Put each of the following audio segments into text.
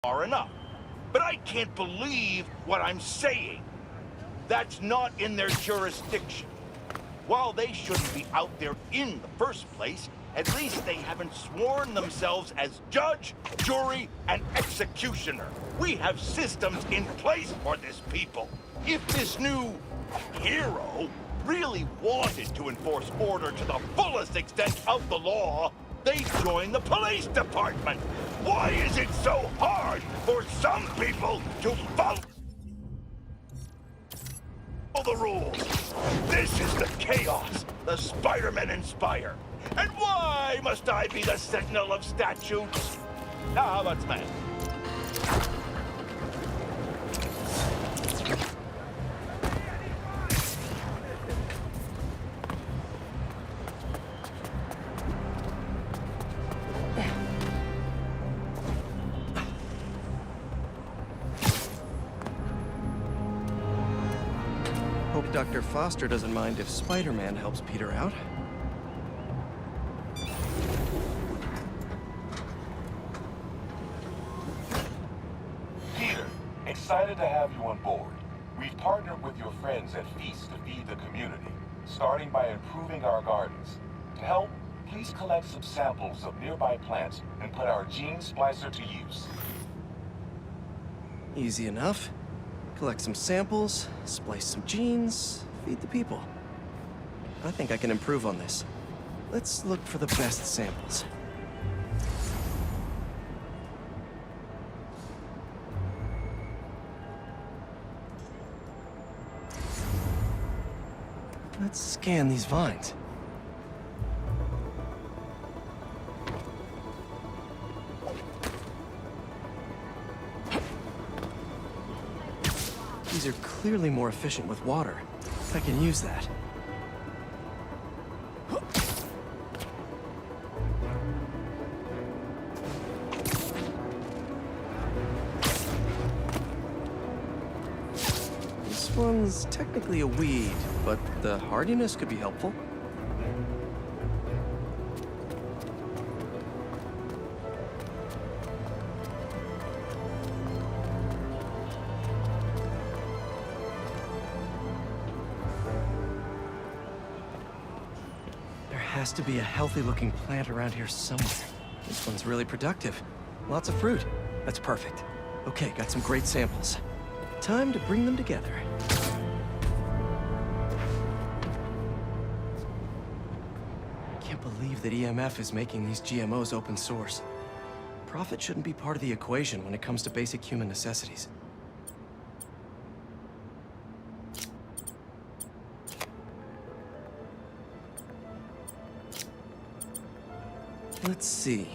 far enough. But I can't believe what I'm saying. That's not in their jurisdiction. While they shouldn't be out there in the first place, at least they haven't sworn themselves as judge, jury, and executioner. We have systems in place for this people. If this new hero really wanted to enforce order to the fullest extent of the law, they'd join the police department. Why is it so hard for some people to follow the rules? This is the chaos the Spider-Men inspire. And why must I be the sentinel of statutes? Now, how about Smash? Hope Dr. Foster doesn't mind if Spider-Man helps Peter out. Peter, excited to have you on board. We've partnered with your friends at Feast to feed the community, starting by improving our gardens. To help, please collect some samples of nearby plants and put our gene splicer to use. Easy enough. Collect some samples, splice some genes, feed the people. I think I can improve on this. Let's look for the best samples. Let's scan these vines. These are clearly more efficient with water. I can use that. This one's technically a weed, but the hardiness could be helpful. Has to be a healthy-looking plant around here somewhere. This one's really productive. Lots of fruit. That's perfect. Okay, got some great samples. Time to bring them together. Can't believe that EMF is making these GMOs open source. Profit shouldn't be part of the equation when it comes to basic human necessities. Let's see.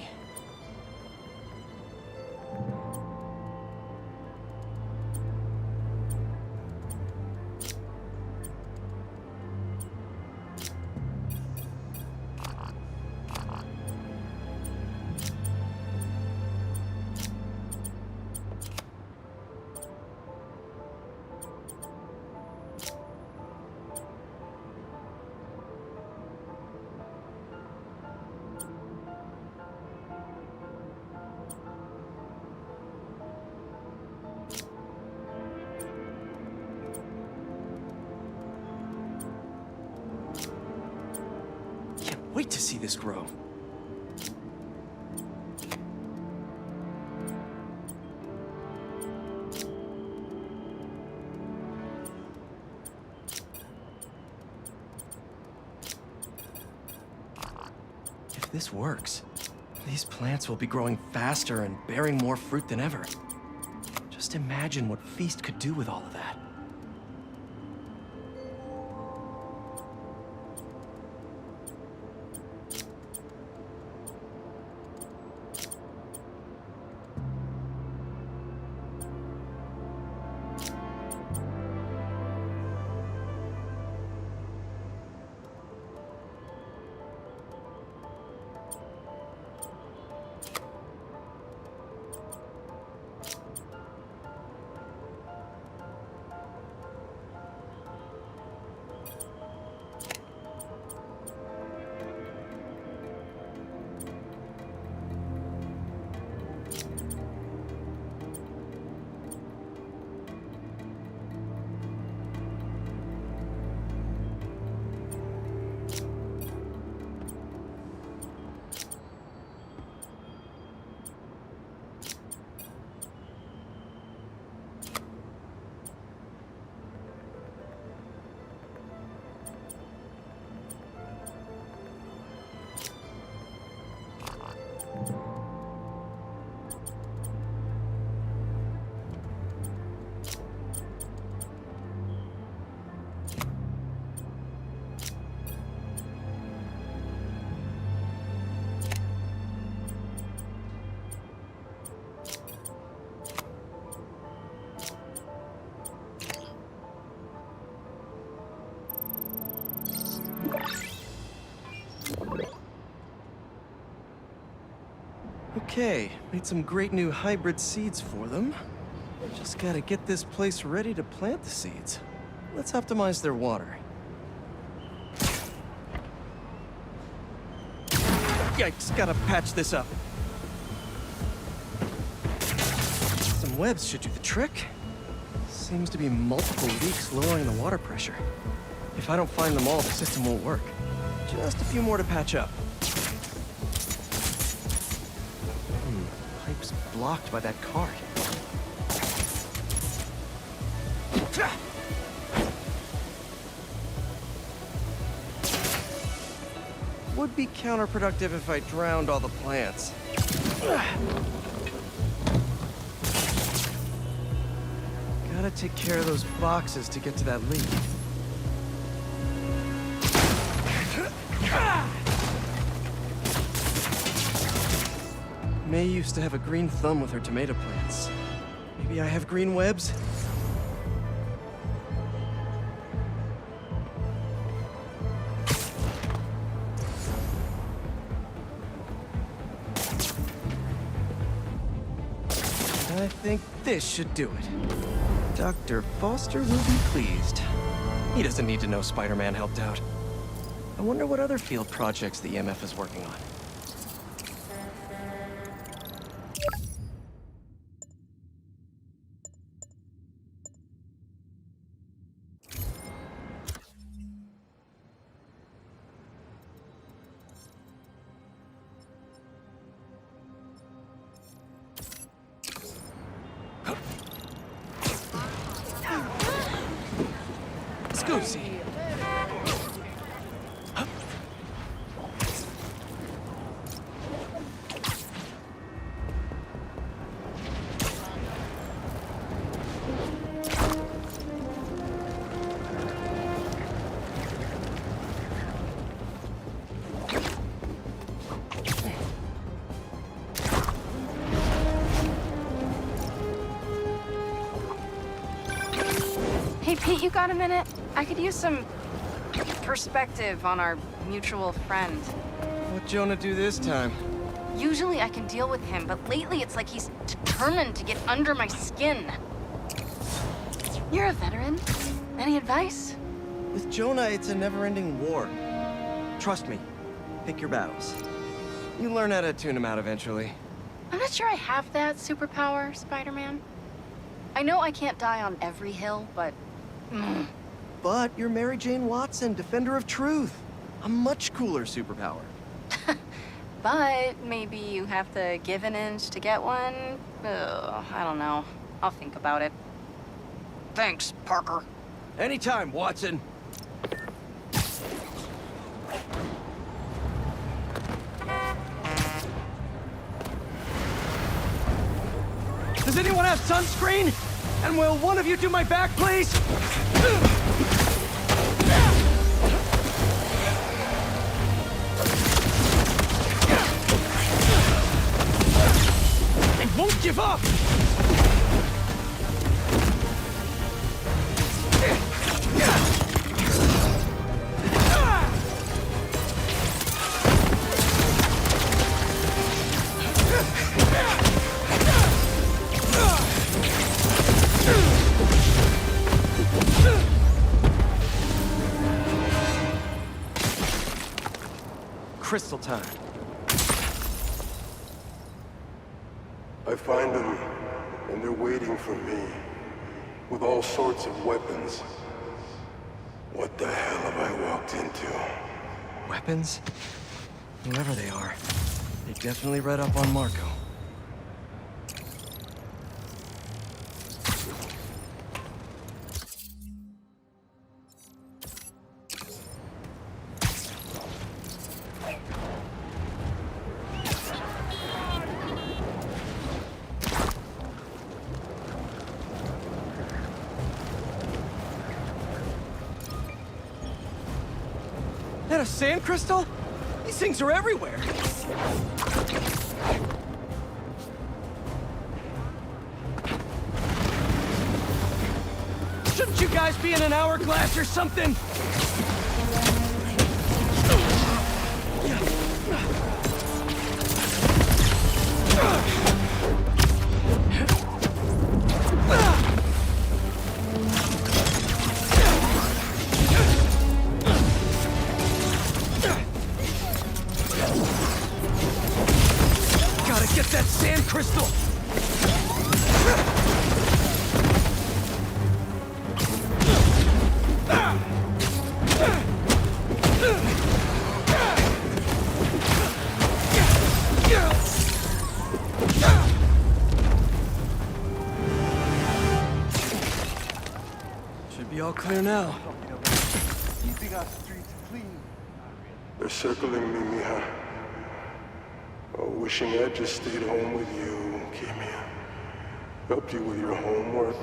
Wait to see this grow. If this works, these plants will be growing faster and bearing more fruit than ever. Just imagine what Feast could do with all of that. Okay, made some great new hybrid seeds for them. Just gotta get this place ready to plant the seeds. Let's optimize their water. Yikes, gotta patch this up. Some webs should do the trick. Seems to be multiple leaks lowering the water pressure. If I don't find them all, the system won't work. Just a few more to patch up. Pipe's blocked by that cart. Would be counterproductive if I drowned all the plants. Gotta take care of those boxes to get to that leak. May used to have a green thumb with her tomato plants. Maybe I have green webs? I think this should do it. Dr. Foster will be pleased. He doesn't need to know Spider-Man helped out. I wonder what other field projects the EMF is working on. Scusi. Hey, Pete, you got a minute? I could use some perspective on our mutual friend. What'd Jonah do this time? Usually I can deal with him, but lately it's like he's determined to get under my skin. You're a veteran. Any advice? With Jonah, it's a never-ending war. Trust me. Pick your battles. You learn how to tune him out eventually. I'm not sure I have that superpower, Spider-Man. I know I can't die on every hill, but... But you're Mary Jane Watson, Defender of Truth. A much cooler superpower. But maybe you have to give an inch to get one? Ugh, I don't know. I'll think about it. Thanks, Parker. Anytime, Watson. Does anyone have sunscreen? And will one of you do my back, please? They won't give up! Crystal time. I find them, and they're waiting for me, with all sorts of weapons. What the hell have I walked into? Weapons? Whoever they are, they definitely read up on Marco. That a sand crystal? These things are everywhere. Shouldn't you guys be in an hourglass or something? Gotta get that sand crystal! Should be all clear now. Keeping our streets clean. They're circling me, Mija. Oh, wishing I'd just stayed home with you, Kimia. Helped you with your homework.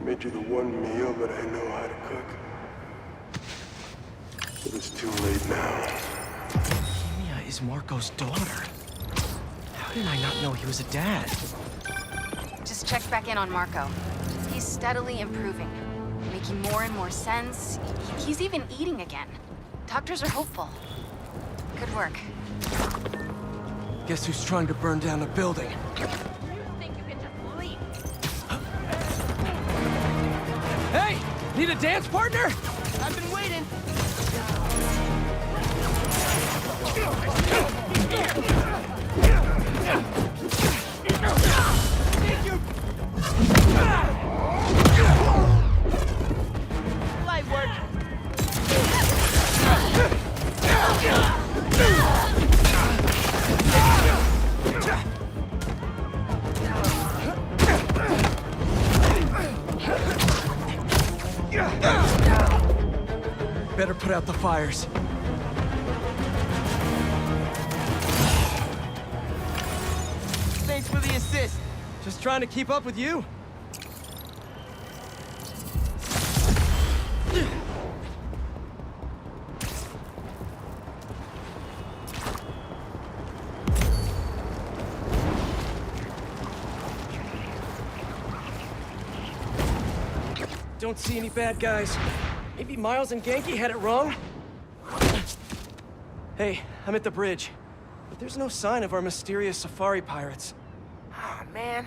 Made you the one meal that I know how to cook. But it's too late now. Mia is Marco's daughter. How did I not know he was a dad? Just checked back in on Marco. He's steadily improving, making more and more sense. He's even eating again. Doctors are hopeful. Good work. Guess who's trying to burn down the building? You think you can just leave? Hey! Need a dance partner? I've been waiting. Light work. Better put out the fires. Thanks for the assist. Just trying to keep up with you. Don't see any bad guys. Maybe Miles and Genki had it wrong? Hey, I'm at the bridge. But there's no sign of our mysterious safari pirates. Oh, man.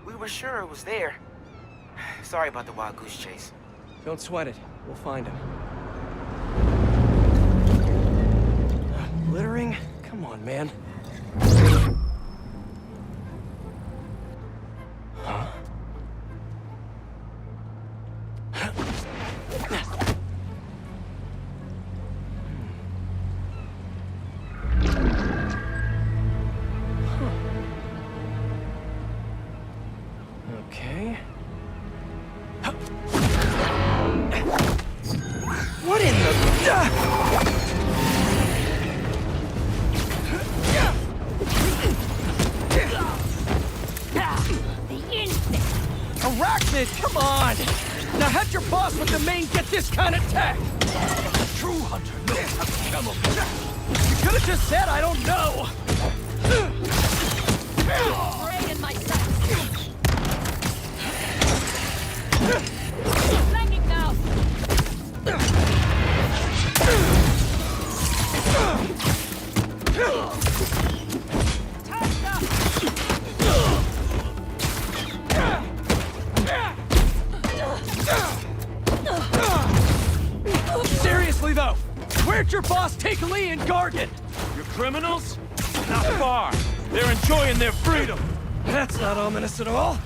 We were sure it was there. Sorry about the wild goose chase. Don't sweat it. We'll find him. Littering? Come on, man. Huh? Okay. What in the... Arachnid, come on! Now have your boss with the main get this kind of tech! True hunter knows how to camouflage. You could have just said I don't know! Brain in my sights. Flanking now. Time's up. Seriously though, where'd your boss take Lee and Gargan? You're criminals? Not far. They're enjoying their freedom. That's not ominous at all.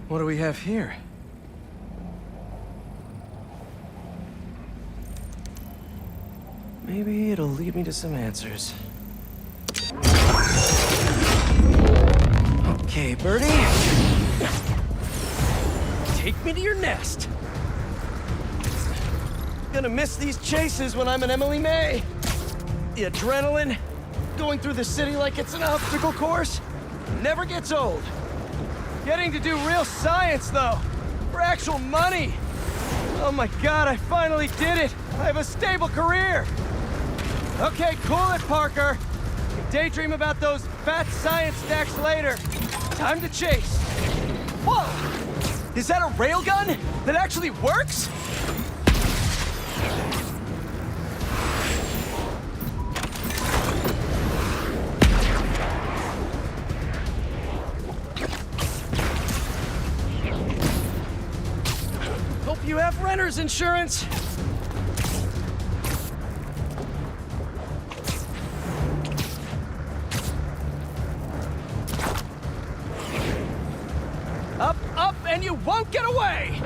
What do we have here? Maybe it'll lead me to some answers. Okay, Birdie. Take me to your nest. Gonna miss these chases when I'm an Emily May. The adrenaline, going through the city like it's an obstacle course, never gets old. Getting to do real science, though, for actual money. Oh my God, I finally did it. I have a stable career. Okay, cool it, Parker. You can daydream about those fat science stacks later. Time to chase. Whoa! Is that a railgun that actually works? Hope you have renter's insurance. Up, up, and you won't get away!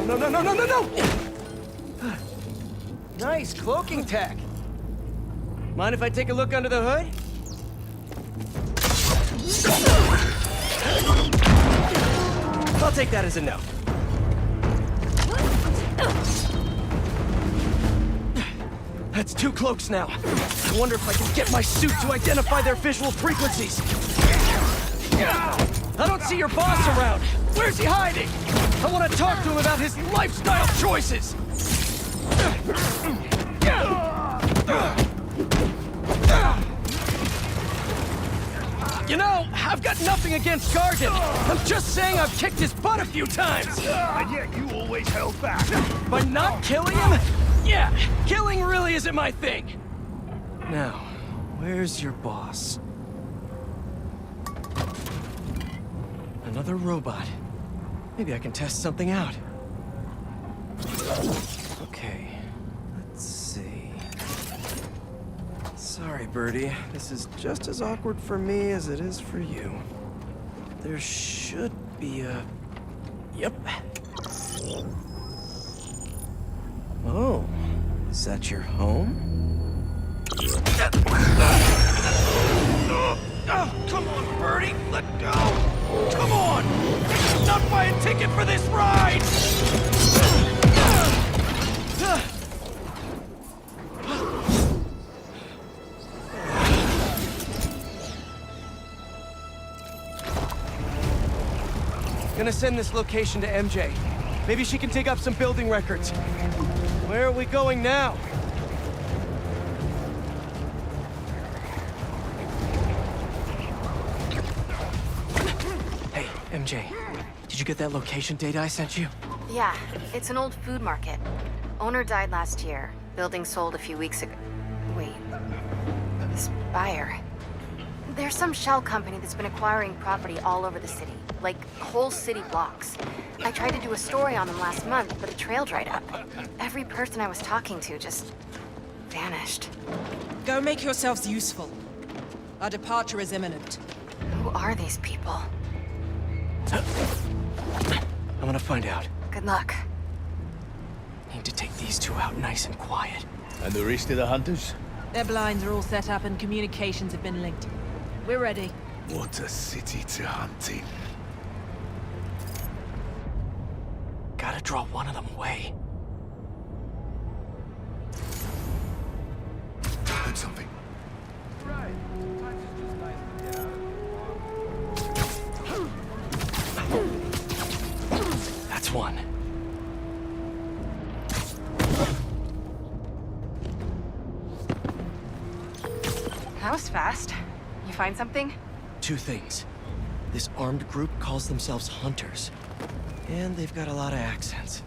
No, no, no, no, no, no! Nice cloaking tech. Mind if I take a look under the hood? I'll take that as a no. That's 2 cloaks now. I wonder if I can get my suit to identify their visual frequencies. I don't see your boss around. Where's he hiding? I want to talk to him about his lifestyle choices. You know, I've got nothing against Gargan. I'm just saying I've kicked his butt a few times. And yet you always held back. By not killing him? Yeah, killing really isn't my thing. Now, where's your boss? Another robot. Maybe I can test something out. Okay, let's see. Sorry, Birdie. This is just as awkward for me as it is for you. There should be a... Yep. Oh, is that your home? Oh, come on, Birdie, let go! Come on! Not buy a ticket for this ride! Gonna send this location to MJ. Maybe she can dig up some building records. Where are we going now? Hey, MJ. Did you get that location data I sent you? Yeah, it's an old food market. Owner died last year. Building sold a few weeks ago. Wait. This buyer. There's some shell company that's been acquiring property all over the city. Like, whole city blocks. I tried to do a story on them last month, but the trail dried up. Every person I was talking to just... vanished. Go make yourselves useful. Our departure is imminent. Who are these people? I'm gonna find out. Good luck. Need to take these 2 out nice and quiet. And the rest of the hunters? Their blinds are all set up and communications have been linked. We're ready. What a city to hunt in. Gotta draw one of them away. Heard something. That's one. That was fast. You find something? 2 things. This armed group calls themselves Hunters. And they've got a lot of accents.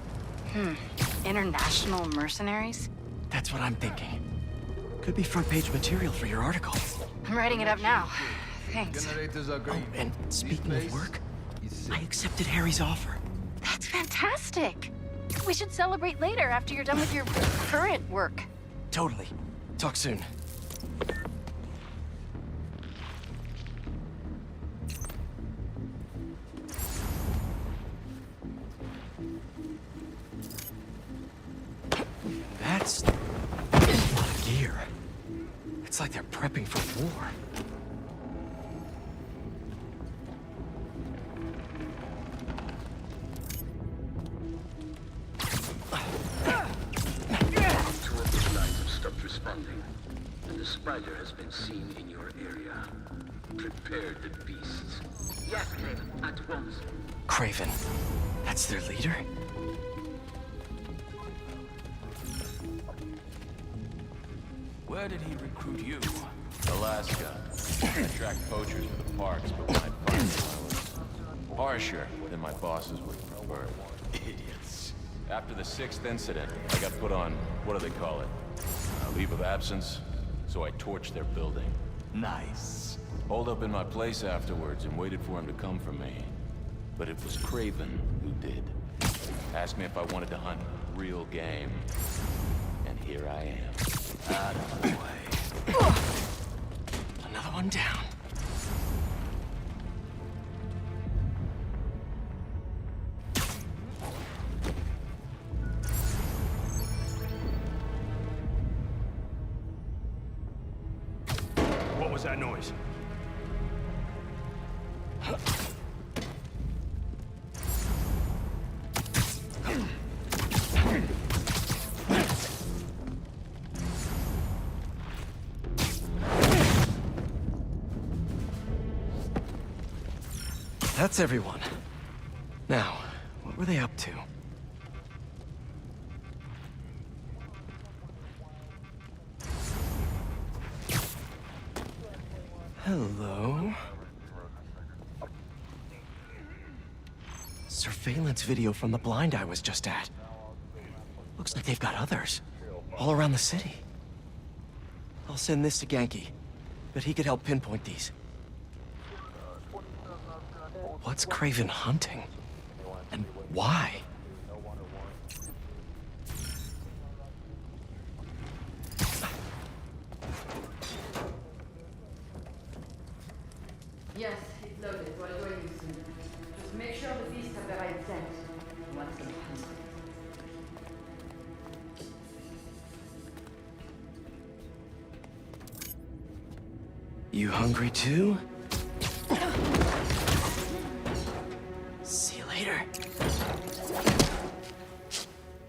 International mercenaries? That's what I'm thinking. Could be front-page material for your article. I'm writing it up now. Thanks. Oh, and speaking of work, I accepted Harry's offer. That's fantastic. We should celebrate later after you're done with your current work. Totally. Talk soon. That's a lot of gear. It's like they're prepping for war. Two of the lines have stopped responding, and the spider has been seen in your area. Prepare the beasts. Yes, Craven, at once. Craven. That's their leader? Where did he recruit you? Alaska. I tracked poachers for the parks, but when I find them, I was harsher than my bosses would prefer. Idiots. After the 6th incident, I got put on, what do they call it? Leave of absence, so I torched their building. Nice. Holed up in my place afterwards and waited for him to come for me. But it was Craven who did. Asked me if I wanted to hunt real game. And here I am. Out of the way. Another one down. What was that noise? That's everyone. Now, what were they up to? Hello? Surveillance video from the blind I was just at. Looks like they've got others. All around the city. I'll send this to Genki. But he could help pinpoint these. What's Craven hunting? And why? Yes, it's loaded. What do I use? Just make sure the beasts have the right scent. What's the hunt? You hungry too? See you later.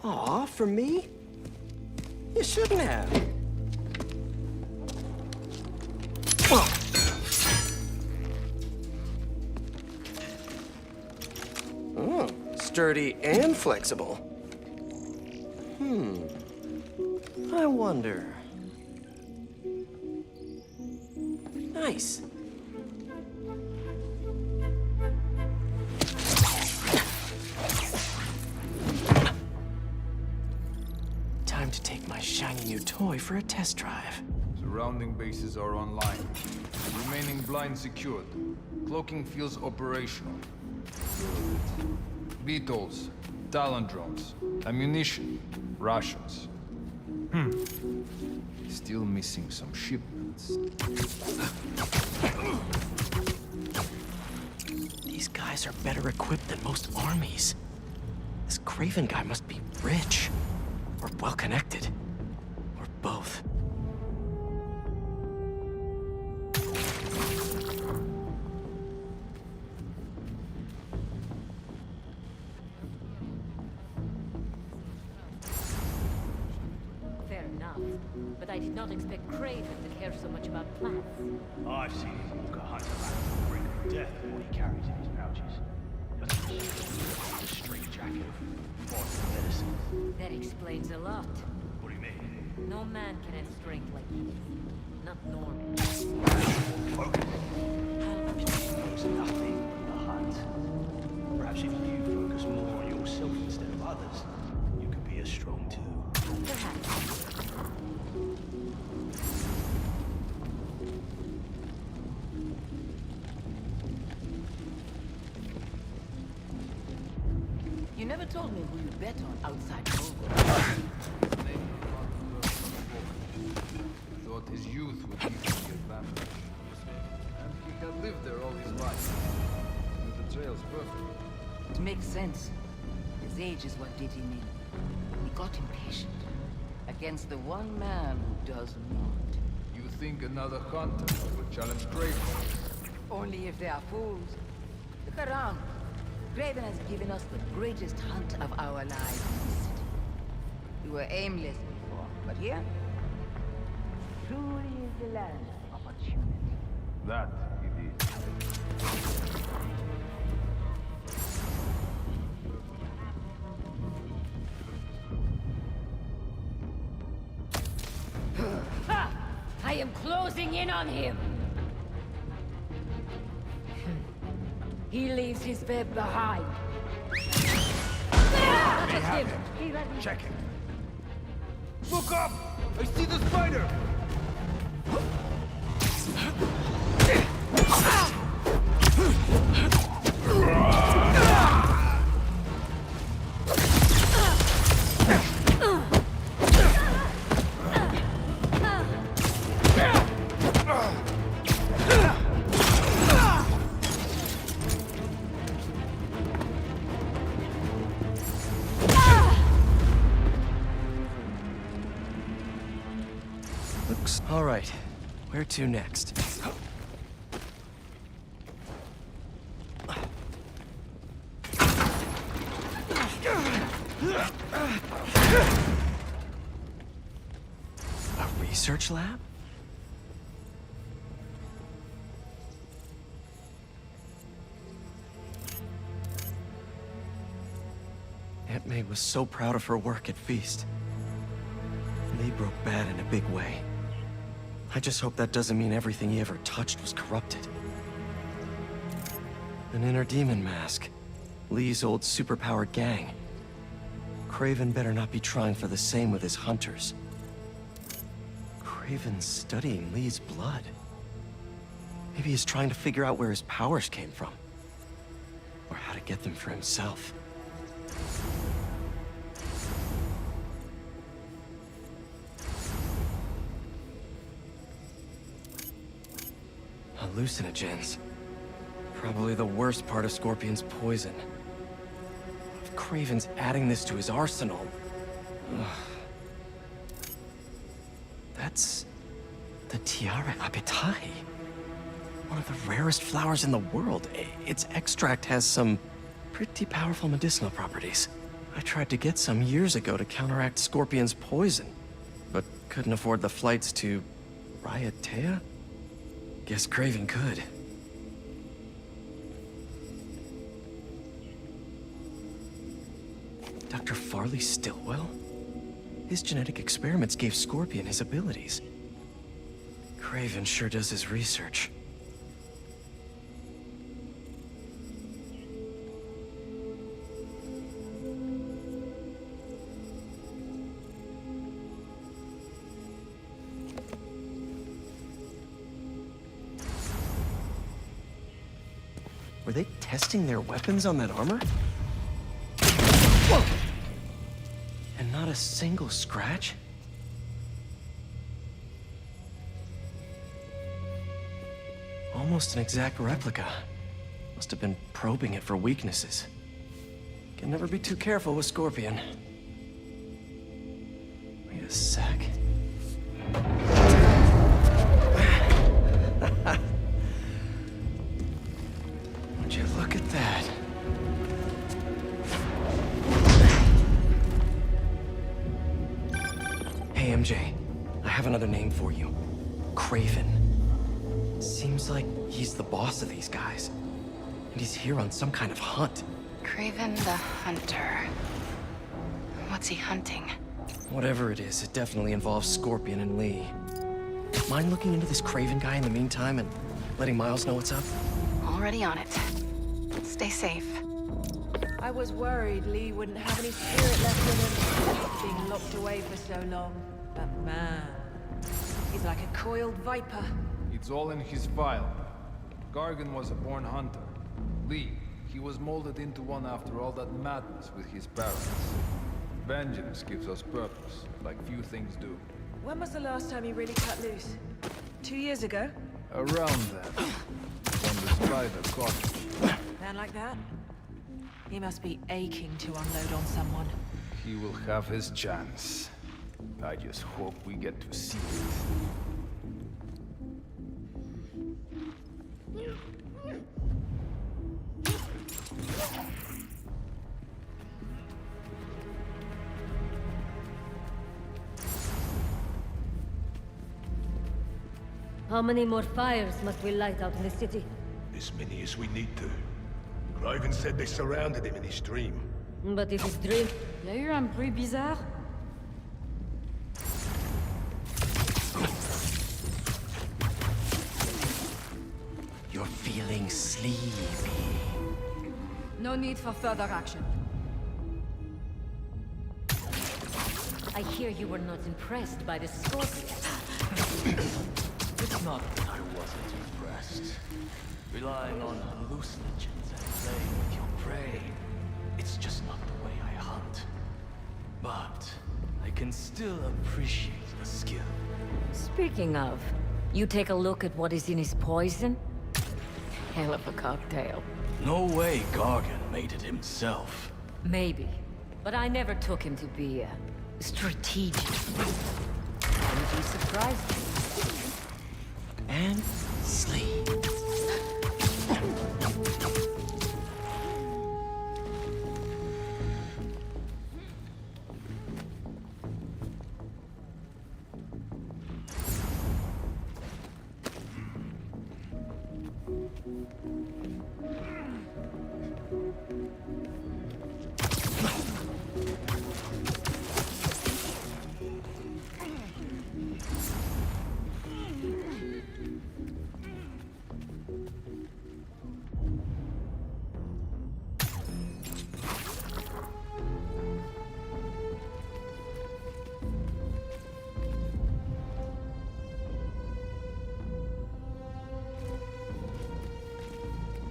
Aw, for me? You shouldn't have. Oh, sturdy and flexible. I wonder. Nice. Time to take my shiny new toy for a test drive. Surrounding bases are online. Remaining blind secured. Cloaking fields operational. Beetles, Talon drones, ammunition, rations. Still missing some shipments. These guys are better equipped than most armies. This Craven guy must be rich, or well-connected, or both. Fair enough. But I did not expect Craven to care so much about plants. I've seen him walk a hunt around the brink of death with what he carries in his pouches. But a straight jacket of modern medicine. That explains a lot. What do you mean? No man can have strength like his. Not normal. Focus. Knows nothing of the hunt. Perhaps if you focus more on yourself instead of others, you could be as strong too. Perhaps. You never told me who you bet on outside Mogul. Thought his youth would give him the advantage. And he had lived there all his life. And the trail's perfect. It makes sense. His age is what did him in. He got impatient. Against the one man who does not. You think another hunter would challenge Craven? Only if they are fools. Look around. Craven has given us the greatest hunt of our lives in this city. We were aimless before, but here, truly is the land of opportunity. That it is. Ha! I am closing in on him! He leaves his web behind. We have him. Check him. Look up! I see the spider! All right, where to next? A research lab? Aunt May was so proud of her work at Feast. Lee broke bad in a big way. I just hope that doesn't mean everything he ever touched was corrupted. An inner demon mask. Lee's old superpowered gang. Craven better not be trying for the same with his hunters. Craven's studying Lee's blood. Maybe he's trying to figure out where his powers came from. Or how to get them for himself. Hallucinogens. Probably the worst part of Scorpion's poison. If Craven's adding this to his arsenal... Ugh. That's... the Tiara Apitai. One of the rarest flowers in the world. Its extract has some pretty powerful medicinal properties. I tried to get some years ago to counteract Scorpion's poison, but couldn't afford the flights to... Ryatea? Guess Craven could. Dr. Farley Stillwell? His genetic experiments gave Scorpion his abilities. Craven sure does his research. Were they testing their weapons on that armor? Whoa! And not a single scratch? Almost an exact replica. Must have been probing it for weaknesses. Can never be too careful with Scorpion. Wait a sec. Would you look at that? Hey, MJ. I have another name for you. Craven. Seems like he's the boss of these guys. And he's here on some kind of hunt. Craven the Hunter. What's he hunting? Whatever it is, it definitely involves Scorpion and Lee. Mind looking into this Craven guy in the meantime and letting Miles know what's up? Already on it. Stay safe. I was worried Lee wouldn't have any spirit left in him, being locked away for so long. But man, he's like a coiled viper. It's all in his file. Gargan was a born hunter. Lee, he was molded into one after all that madness with his parents. Vengeance gives us purpose, like few things do. When was the last time you really cut loose? 2 years ago? Around then, when the spider caught him. Man like that? He must be aching to unload on someone. He will have his chance. I just hope we get to see it. How many more fires must we light out in the city? As many as we need to. Craven said they surrounded him in his dream. But if it's dream... Y'a eu un bruit bizarre? sleepy. No need for further action. I hear you were not impressed by the Scorpion. It's not that I wasn't impressed. Relying on hallucinogens and playing with your prey, it's just not the way I hunt. But I can still appreciate the skill. Speaking of, you take a look at what is in his poison? Hell of a cocktail. No way Gargan made it himself. Maybe, but I never took him to be strategic. And you surprised me. And sleep.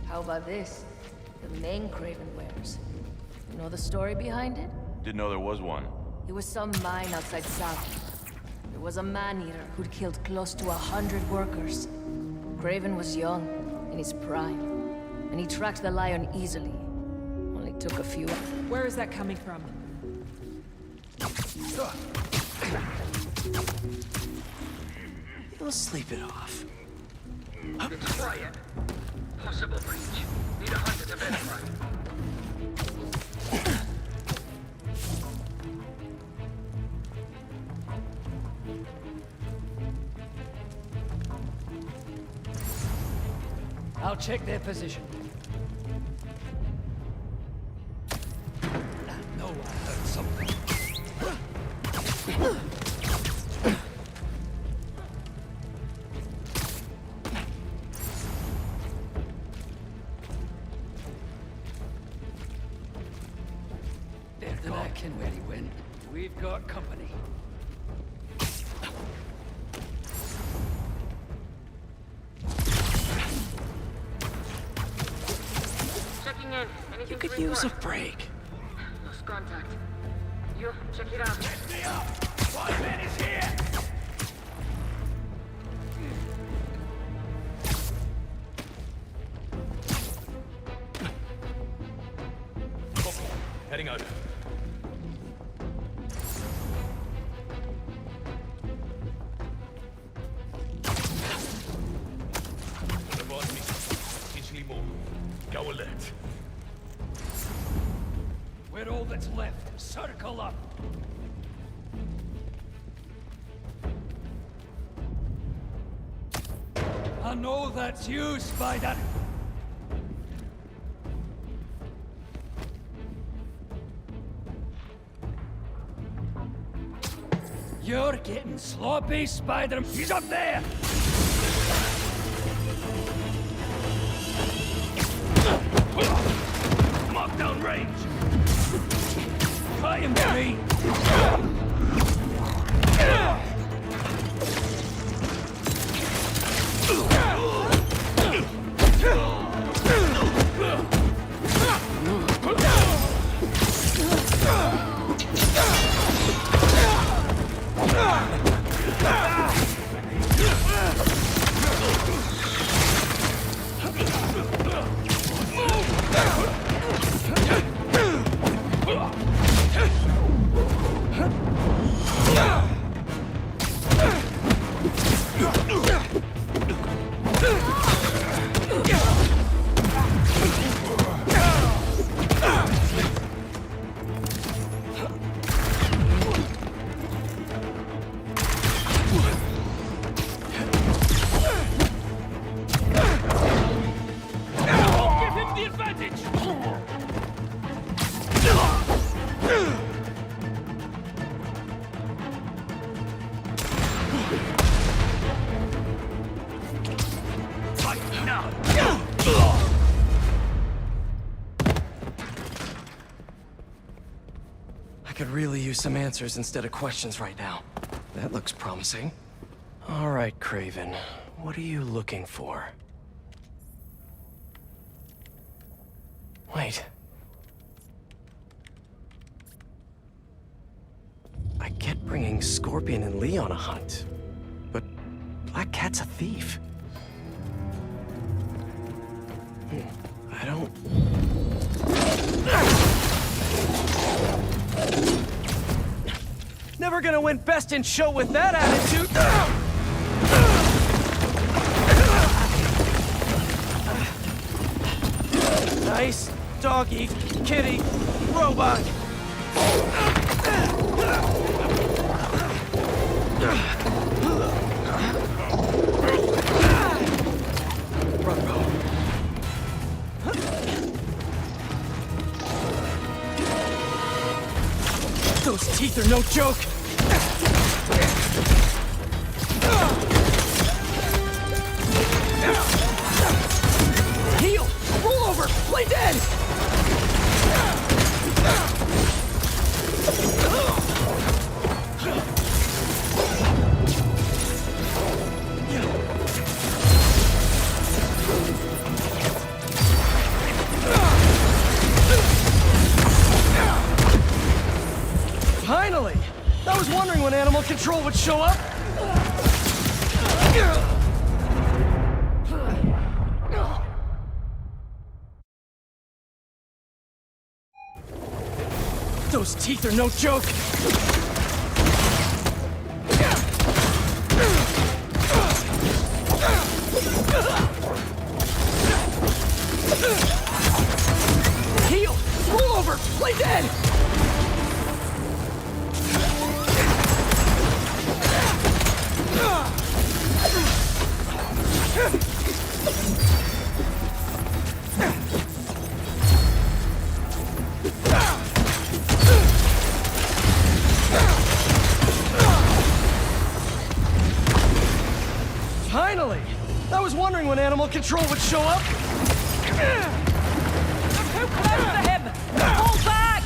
How about this? The main Craven wears. You know the story behind it? Didn't know there was one. It was some mine outside South. There was a man-eater who'd killed close to 100 workers. Craven was young, in his prime, and he tracked the lion easily. Only took a few. Where is that coming from? You'll sleep it off. It's quiet. Possible breach. Need a hunter to verify. I'll check their position. No, I heard something. Then I can really win. We've got company. Checking in. Anything You could to use a report? break. Lost contact. You, check it out. Get me up! One man is here! Heading out. Reward me. Easily more. Go alert. We're all that's left. Circle up. I know that's you, Spider. You're getting sloppy, Spider. He's up there! Mark down range. Try him, Green. Fight now! use some answers instead of questions right now. That looks promising. All right, Craven. What are you looking for? Wait. I get bringing Scorpion and Lee on a hunt, but Black Cat's a thief. I don't... Never gonna win Best in Show with that attitude! Nice doggy, kitty, robot! Those teeth are no joke! Heal! Roll over! Play dead! Finally! I was wondering when Animal Control would show up! Those teeth are no joke! Heal! Roll over! Play dead! Finally! I was wondering when Animal Control would show up. You're too close to him! Pull back!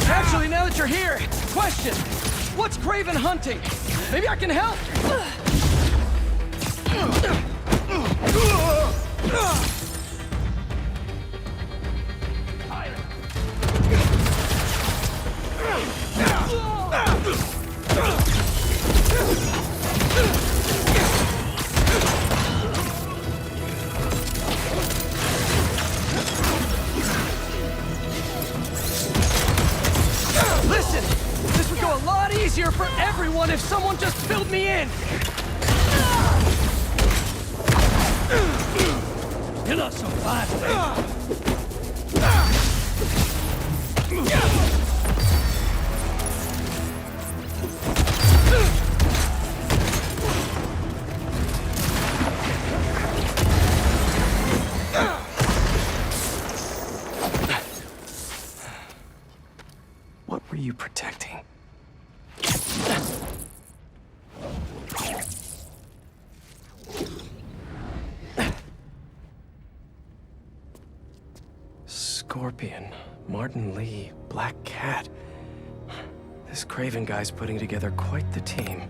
Actually, now that you're here, question! What's Craven hunting? Maybe I can help! Listen! This would go a lot easier for everyone if someone just filled me in! You're not so fast, eh? What were you protecting? Scorpion, Martin Lee, Black Cat. This Craven guy's putting together quite the team.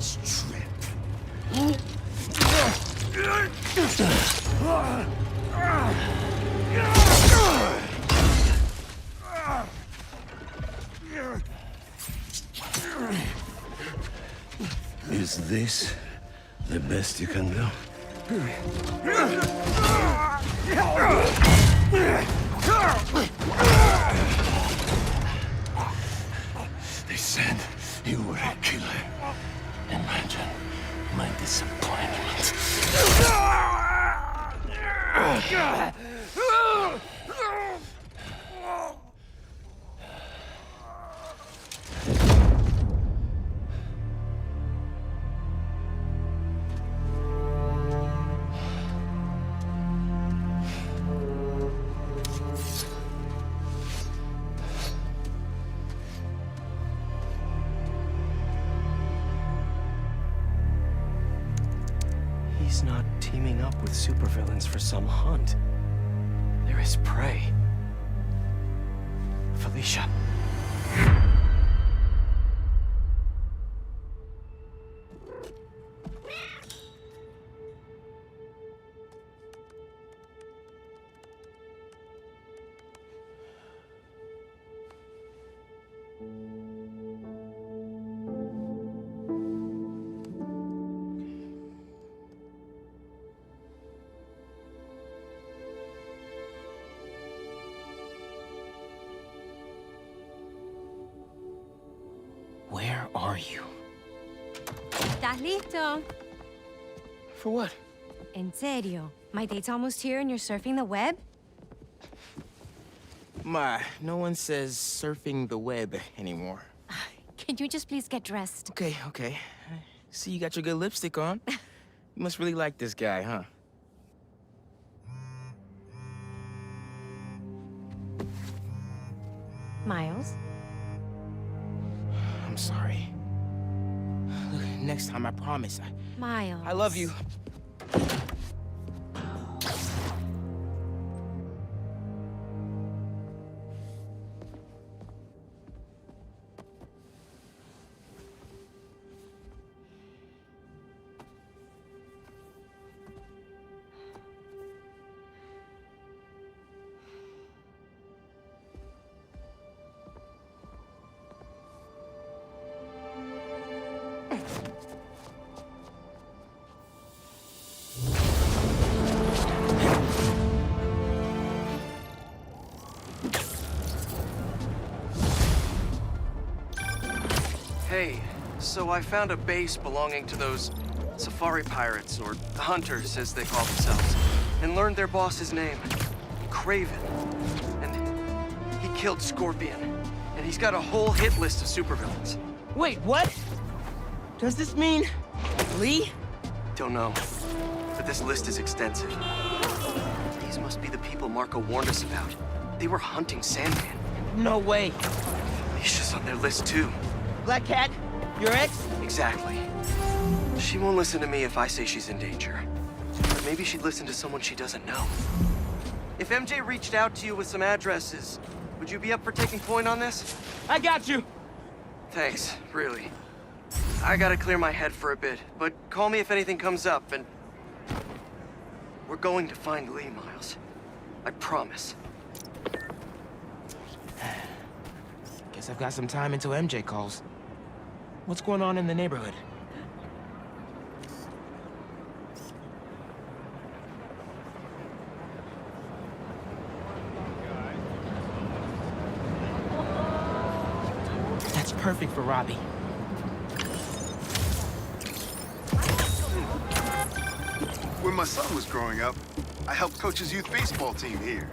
strength. Is this the best you can do? They said you were a killer. Imagine my disappointment. He's not teaming up with supervillains for some hunt. There is prey. Felicia. Where are you? ¿Estás listo? For what? En serio? My date's almost here and you're surfing the web? Ma, no one says surfing the web anymore. Can you just please get dressed? Okay, okay. See, you got your good lipstick on. You must really like this guy, huh? Miles? I'm sorry. Look, next time, I promise. Miles. I love you. Hey, so I found a base belonging to those safari pirates, or hunters as they call themselves, and learned their boss's name, Kraven. And he killed Scorpion, and he's got a whole hit list of supervillains. Wait, what? Does this mean Lee? Don't know, but this list is extensive. These must be the people Marco warned us about. They were hunting Sandman. No way. Alicia's on their list too. Black Cat? Your ex? Exactly. She won't listen to me if I say she's in danger. But maybe she'd listen to someone she doesn't know. If MJ reached out to you with some addresses, would you be up for taking point on this? I got you! Thanks, really. I gotta clear my head for a bit, but call me if anything comes up, and... we're going to find Lee, Miles. I promise. Guess I've got some time until MJ calls. What's going on in the neighborhood? That's perfect for Robbie. When my son was growing up, I helped coach his youth baseball team here.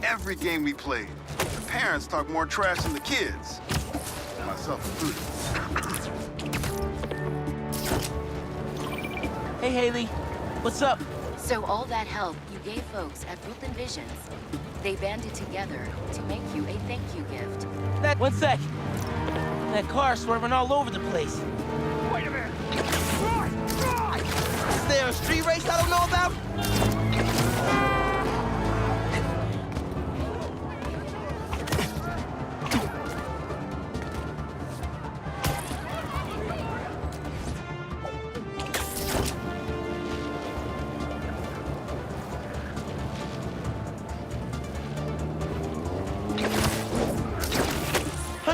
Every game we played, the parents talk more trash than the kids. Myself included. Hey, Haley. What's up? So all that help you gave folks at RYZEN Visions, they banded together to make you a thank you gift. One sec. That car's swerving all over the place. Wait a minute! Is there a street race I don't know about?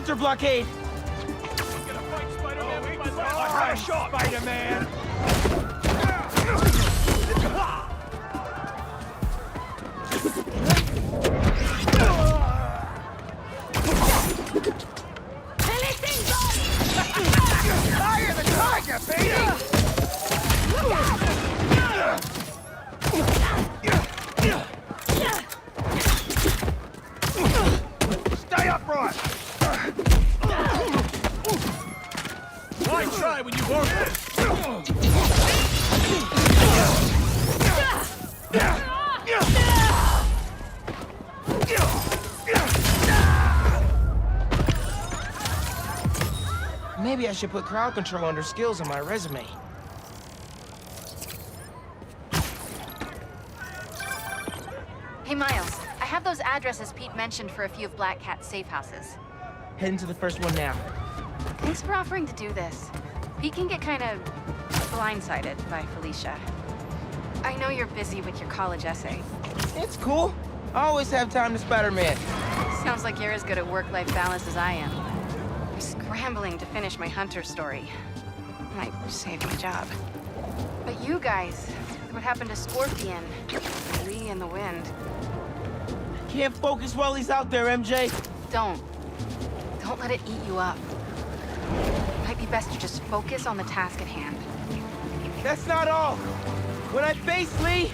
Hunter blockade! I have a shot, Spider-Man! Fire the target, baby! Look out! Stay upright! Why try when you won't? Maybe I should put crowd control under skills on my resume. Hey, Miles. I have those addresses Pete mentioned for a few of Black Cat's safe houses. Heading to the first one now. Thanks for offering to do this. Pete can get kind of blindsided by Felicia. I know you're busy with your college essay. It's cool. I always have time to Spider-Man. Sounds like you're as good at work-life balance as I am. I'm scrambling to finish my Hunter story. Might save my job. But you guys, what happened to Scorpion, Lee and the Wind? Can't focus while he's out there, MJ. Don't let it eat you up. Might be best to just focus on the task at hand. That's not all. When I face Lee,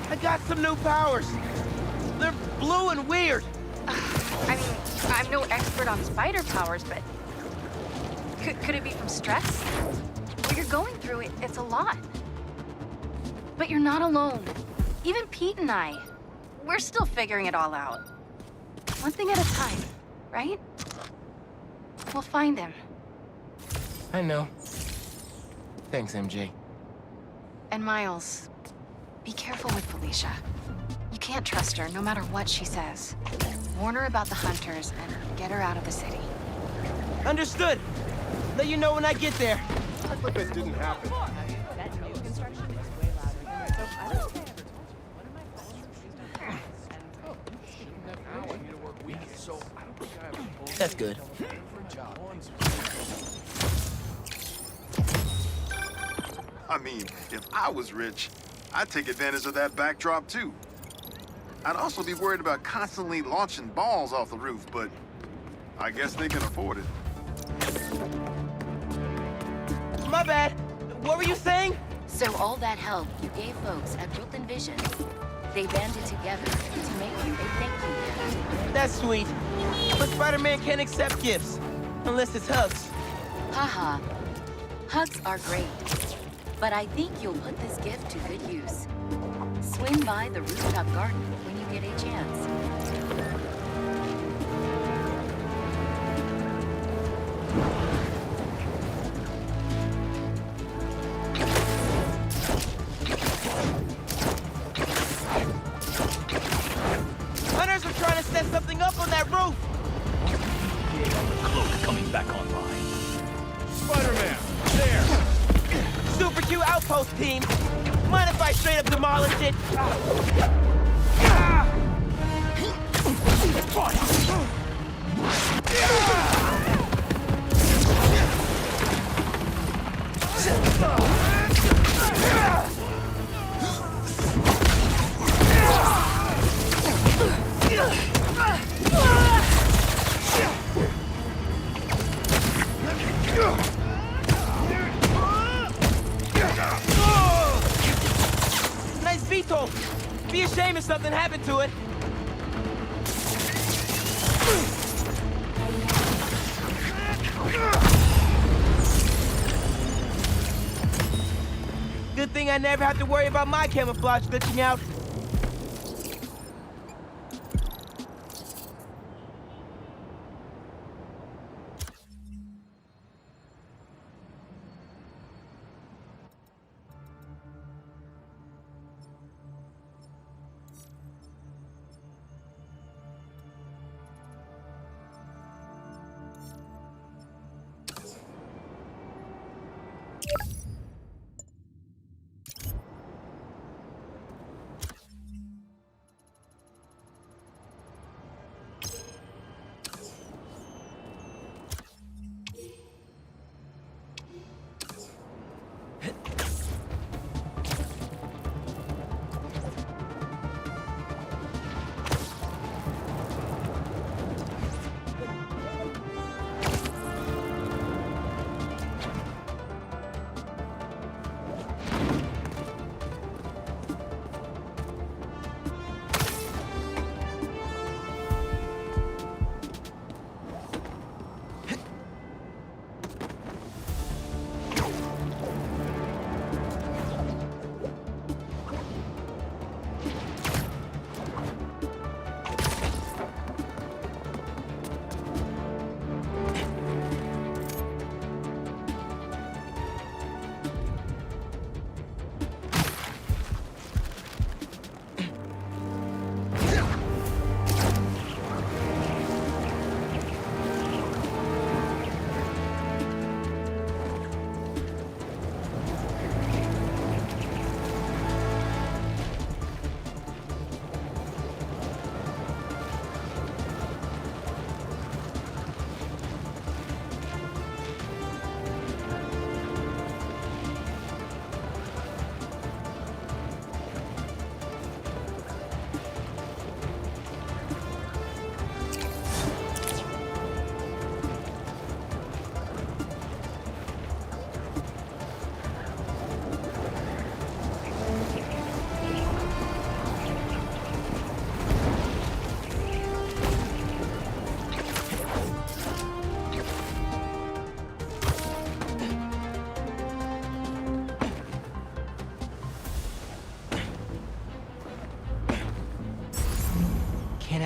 I got some new powers. They're blue and weird. I mean, I'm no expert on spider powers, but could it be from stress? What you're going through, it's a lot. But you're not alone. Even Pete and I, we're still figuring it all out. One thing at a time, right? We'll find him. I know. Thanks, MJ. And Miles, be careful with Felicia. You can't trust her, no matter what she says. Warn her about the Hunters and get her out of the city. Understood. Let you know when I get there. Act like that didn't happen. That's good. I mean, if I was rich, I'd take advantage of that backdrop too. I'd also be worried about constantly launching balls off the roof, but I guess they can afford it. My bad. What were you saying? So all that help you gave folks at Brooklyn Visions, they banded together to make you a thank you gift. That's sweet. But Spider-Man can't accept gifts. Unless it's hugs. Haha. Hugs are great. But I think you'll put this gift to good use. Swing by the rooftop garden when you get a chance. Hunters are trying to set something up on that roof. Cloak coming back online. Spider-Man, there! Super Q outpost team. Mind if I straight up demolish it? Nice Vito. Be a shame if something happened to it. Good thing I never have to worry about my camouflage glitching out.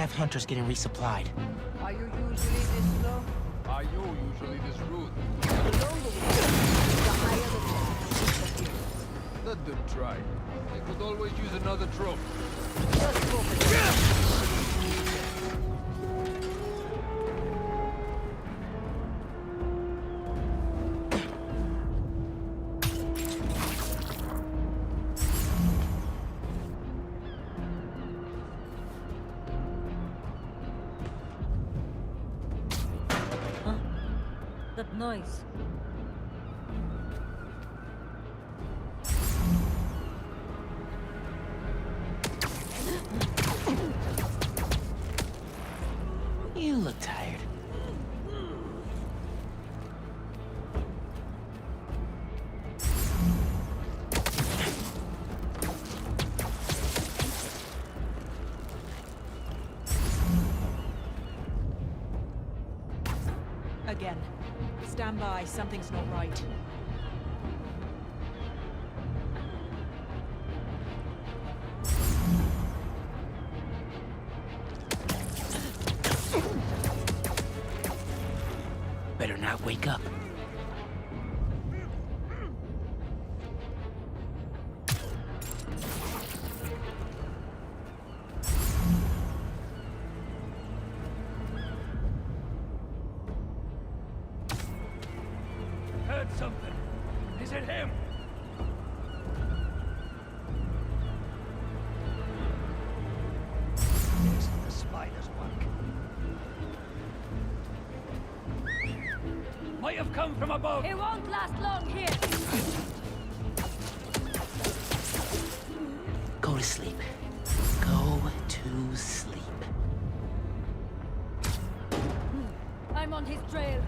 have hunters getting resupplied. Are you usually this slow? Are you usually this rude? The longer we go, the higher the chance of disappearance. Let them try. They could always use another trope. Just focus. That noise. You look tired. Again. Stand by, something's not right. Better not wake up. Heard something. Is it him? This is the spider's work. Might have come from above. It won't last long here. Go to sleep. Go to sleep. I'm on his trail.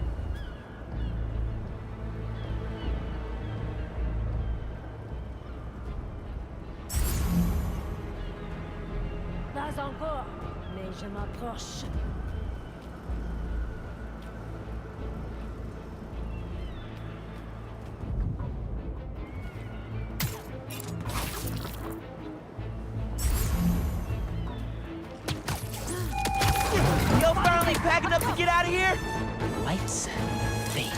Pas encore, mais je m'approche. Yo, finally packing up to get out of here? Lights fading.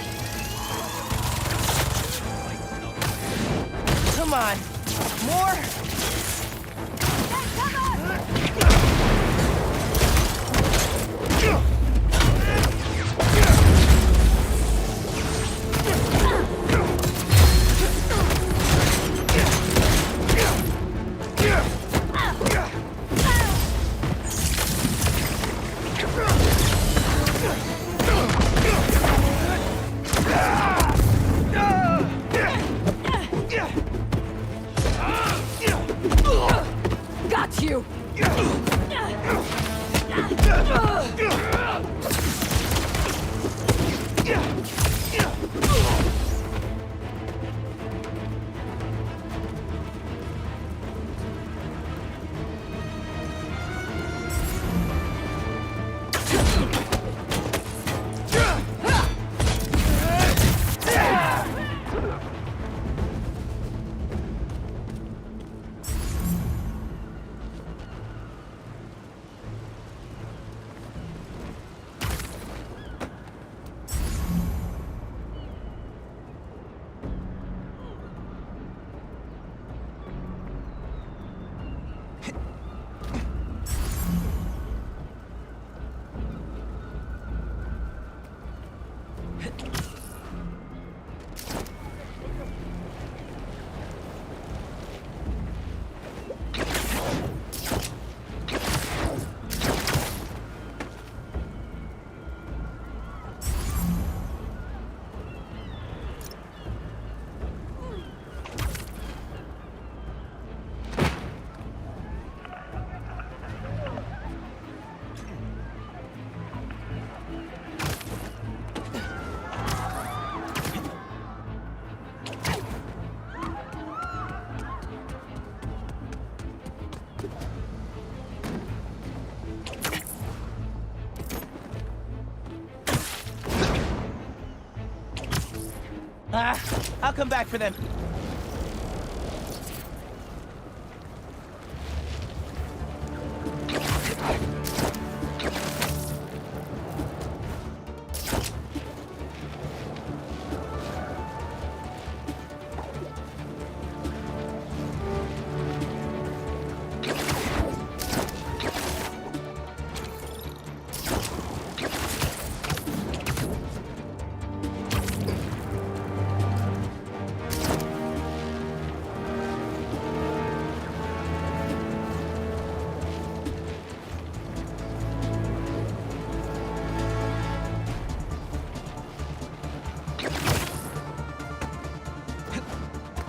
Come on. More? Got you! I'll come back for them.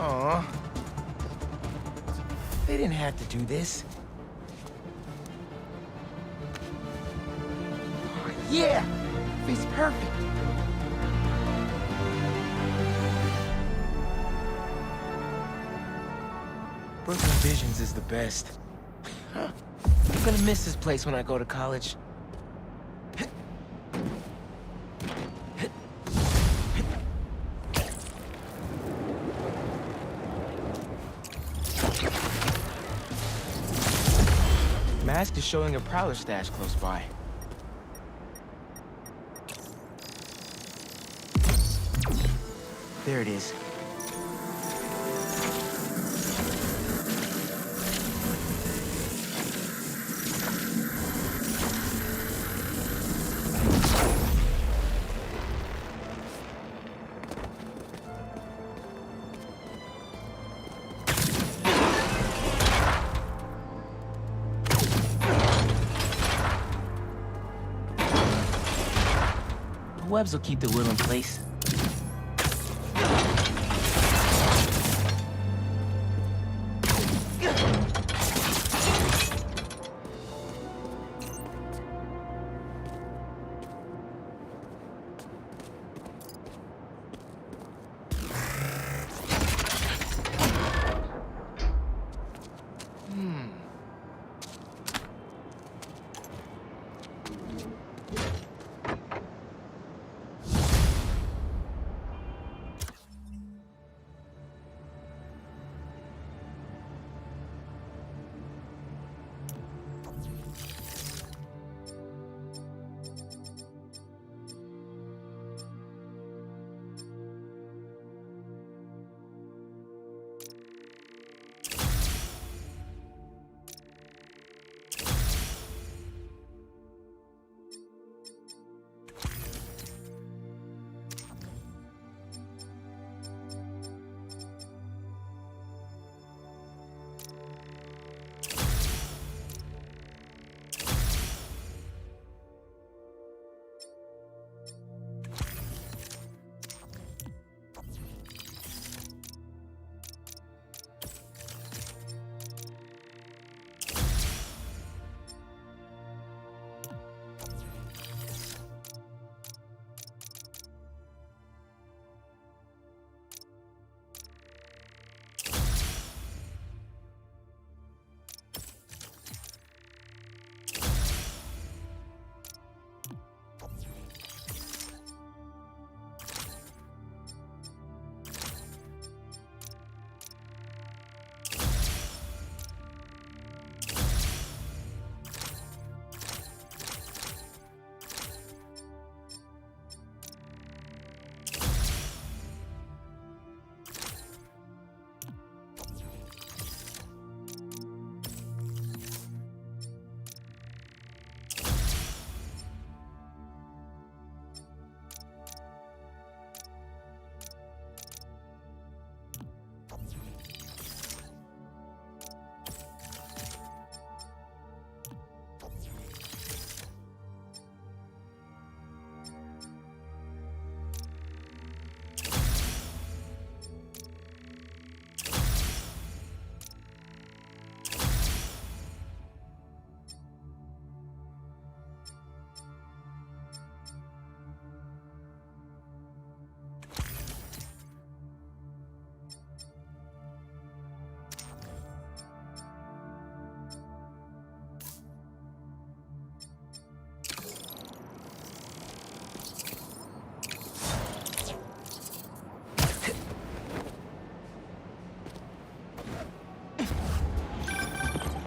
Aw. They didn't have to do this. Yeah! Fits perfect. Brooklyn Visions is the best. I'm gonna miss this place when I go to college. Mask is showing a Prowler stash close by. There it is. Webs will keep the will in place.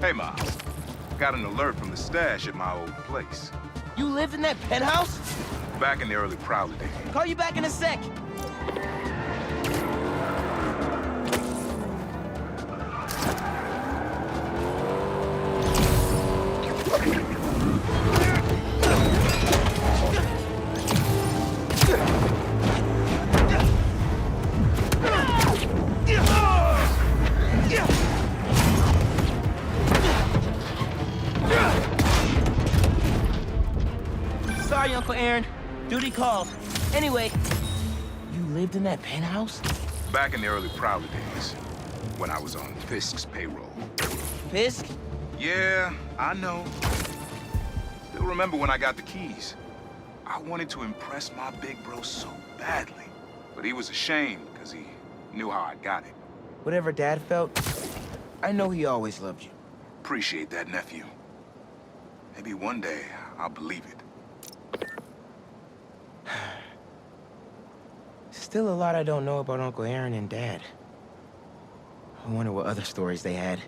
Hey, Miles. Got an alert from the stash at my old place. You lived in that penthouse? Back in the early Prowler days. Call you back in a sec. Sorry, Uncle Aaron. Duty called. Anyway, you lived in that penthouse? Back in the early Prowler days, when I was on Fisk's payroll. Fisk? Yeah, I know. Still remember when I got the keys. I wanted to impress my big bro so badly. But he was ashamed because he knew how I got it. Whatever Dad felt, I know he always loved you. Appreciate that, nephew. Maybe one day I'll believe it. Still a lot I don't know about Uncle Aaron and Dad. I wonder what other stories they had.